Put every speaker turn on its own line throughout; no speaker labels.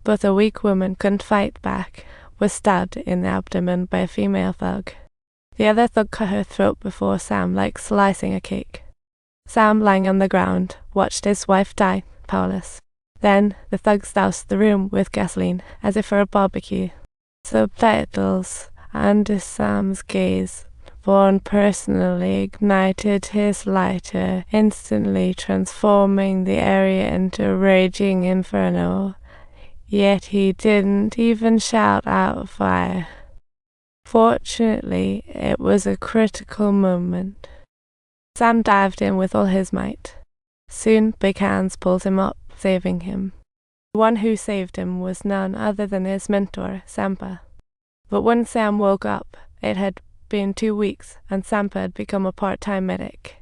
but a weak woman couldn't fight back, was stabbed in the abdomen by a female thug. The other thug cut her throat before Sam, like slicing a cake. Sam, lying on the ground, watched his wife die, powerless. Then the thugs doused the room with gasoline, as if for a barbecue. Subtitles under Sam's gaze. Vaughn personally ignited his lighter, instantly transforming the area into a raging inferno. Yet he didn't even shout out fire. Fortunately, it was a critical moment. Sam dived in with all his might. Soon, big hands pulled him up, saving him. The one who saved him was none other than his mentor, Sampa. But when Sam woke up, it had been 2 weeks, and Sampa had become a part-time medic.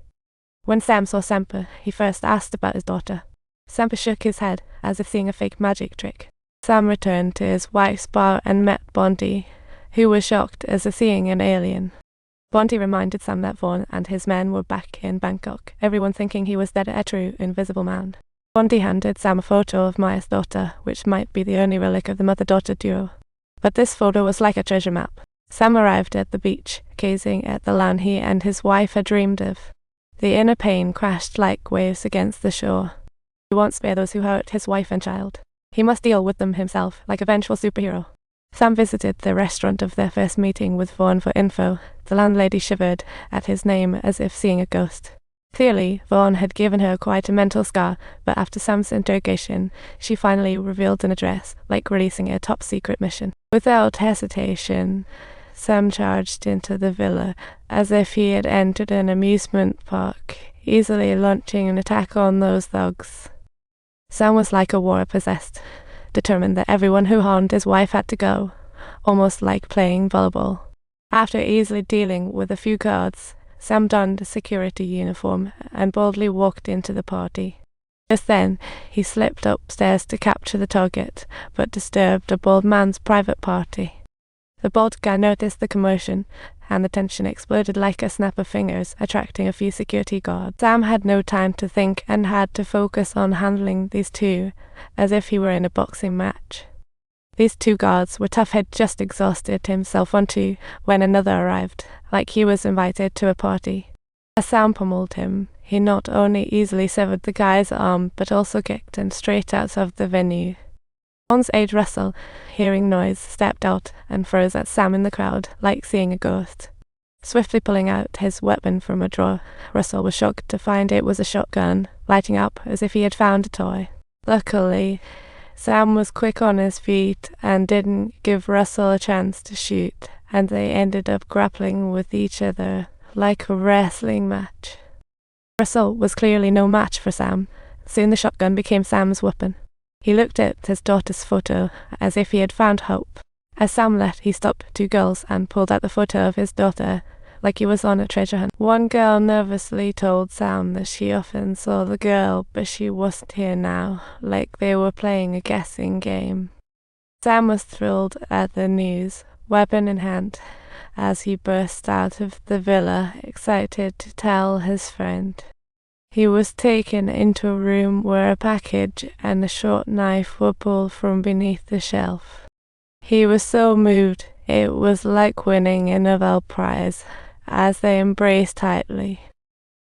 When Sam saw Sampa, he first asked about his daughter. Sampa shook his head, as if seeing a fake magic trick. Sam returned to his wife's bar and met Bondi, who was shocked as if seeing an alien. Bondi reminded Sam that Vaughn and his men were back in Bangkok, everyone thinking he was dead, a true invisible man. Bondi handed Sam a photo of Maya's daughter, which might be the only relic of the mother-daughter duo. But this photo was like a treasure map. Sam arrived at the beach, gazing at the land he and his wife had dreamed of. The inner pain crashed like waves against the shore. He won't spare those who hurt his wife and child. He must deal with them himself, like a vengeful superhero. Sam visited the restaurant of their first meeting with Vaughn for info. The landlady shivered at his name as if seeing a ghost. Clearly, Vaughn had given her quite a mental scar, but after Sam's interrogation, she finally revealed an address, like releasing a top-secret mission. Without hesitation, Sam charged into the villa, as if he had entered an amusement park, easily launching an attack on those thugs. Sam was like a war-possessed, determined that everyone who harmed his wife had to go, almost like playing volleyball. After easily dealing with a few guards, Sam donned a security uniform and boldly walked into the party. Just then, he slipped upstairs to capture the target, but disturbed a bald man's private party. The bald guy noticed the commotion, and the tension exploded like a snap of fingers, attracting a few security guards. Sam had no time to think and had to focus on handling these two, as if he were in a boxing match. These two guards were tough. Had just exhausted himself on two when another arrived, like he was invited to a party. As Sam pummeled him, he not only easily severed the guy's arm, but also kicked him straight out of the venue. Vaughn's aide Russell, hearing noise, stepped out and froze at Sam in the crowd, like seeing a ghost. Swiftly pulling out his weapon from a drawer, Russell was shocked to find it was a shotgun, lighting up as if he had found a toy. Luckily, Sam was quick on his feet and didn't give Russell a chance to shoot, and they ended up grappling with each other like a wrestling match. Russell was clearly no match for Sam. Soon the shotgun became Sam's weapon. He looked at his daughter's photo as if he had found hope. As Sam left, he stopped two girls and pulled out the photo of his daughter, like he was on a treasure hunt. One girl nervously told Sam that she often saw the girl, but she wasn't here now, like they were playing a guessing game. Sam was thrilled at the news, weapon in hand, as he burst out of the villa, excited to tell his friend. He was taken into a room where a package and a short knife were pulled from beneath the shelf. He was so moved, it was like winning a Nobel Prize, as they embraced tightly.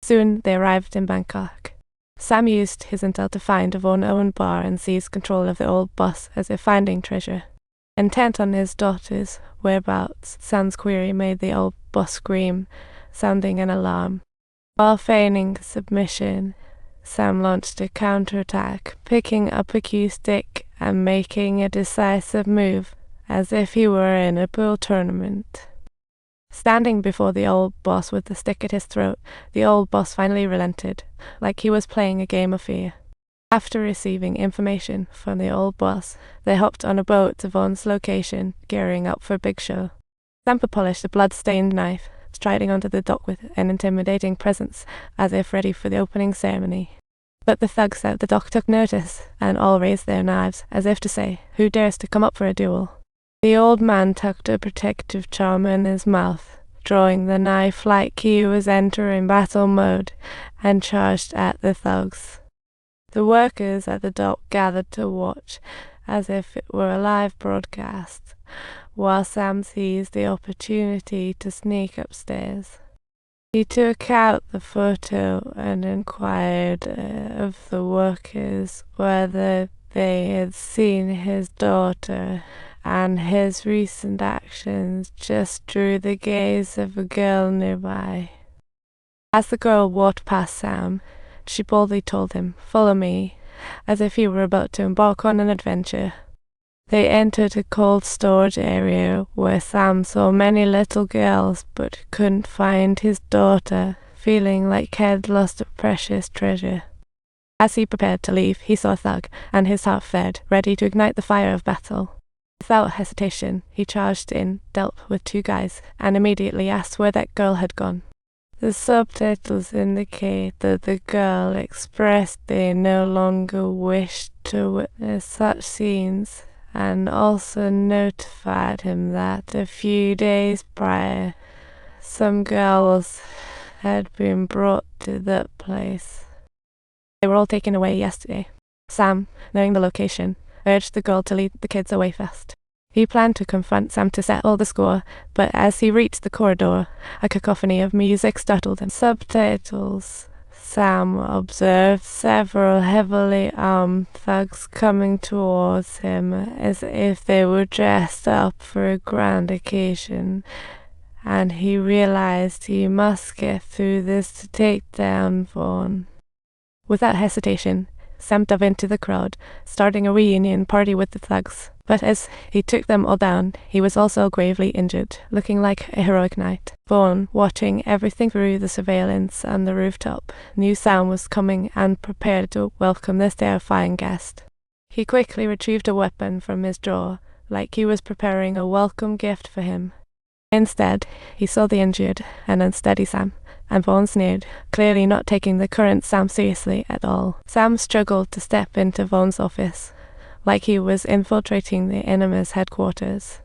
Soon they arrived in Bangkok. Sam used his intel to find a Vaughn-owned bar and seize control of the old boss as if finding treasure. Intent on his daughter's whereabouts, Sam's query made the old boss scream, sounding an alarm. While feigning submission, Sam launched a counterattack, picking up a cue stick and making a decisive move, as if he were in a pool tournament. Standing before the old boss with the stick at his throat, the old boss finally relented, like he was playing a game of fear. After receiving information from the old boss, they hopped on a boat to Vaughn's location, gearing up for a big show. Sampa polished a blood-stained knife, striding onto the dock with an intimidating presence, as if ready for the opening ceremony. But the thugs at the dock took notice, and all raised their knives, as if to say, "Who dares to come up for a duel?" The old man tucked a protective charm in his mouth, drawing the knife like he was entering battle mode, and charged at the thugs. The workers at the dock gathered to watch, as if it were a live broadcast, while Sam seized the opportunity to sneak upstairs. He took out the photo and inquired of the workers whether they had seen his daughter, and his recent actions just drew the gaze of a girl nearby. As the girl walked past Sam, she boldly told him, "Follow me," as if he were about to embark on an adventure. They entered a cold storage area where Sam saw many little girls but couldn't find his daughter, feeling like he had lost a precious treasure. As he prepared to leave, he saw a thug, and his heart flared, ready to ignite the fire of battle. Without hesitation, he charged in, dealt with 2 guys, and immediately asked where that girl had gone. The subtitles indicate that the girl expressed they no longer wished to witness such scenes, and also notified him that a few days prior, some girls had been brought to that place. They were all taken away yesterday. Sam, knowing the location, urged the girl to lead the kids away fast. He planned to confront Sam to settle the score, but as he reached the corridor, a cacophony of music startled him. Subtitles. Sam observed several heavily armed thugs coming towards him as if they were dressed up for a grand occasion, and he realized he must get through this to take down Vaughn. Without hesitation, Sam dove into the crowd, starting a reunion party with the thugs. But as he took them all down, he was also gravely injured, looking like a heroic knight. Vaughn, watching everything through the surveillance on the rooftop, knew Sam was coming and prepared to welcome this terrifying guest. He quickly retrieved a weapon from his drawer, like he was preparing a welcome gift for him. Instead, he saw the injured and unsteady Sam, and Vaughn sneered, clearly not taking the current Sam seriously at all. Sam struggled to step into Vaughn's office, like he was infiltrating the enemy's headquarters.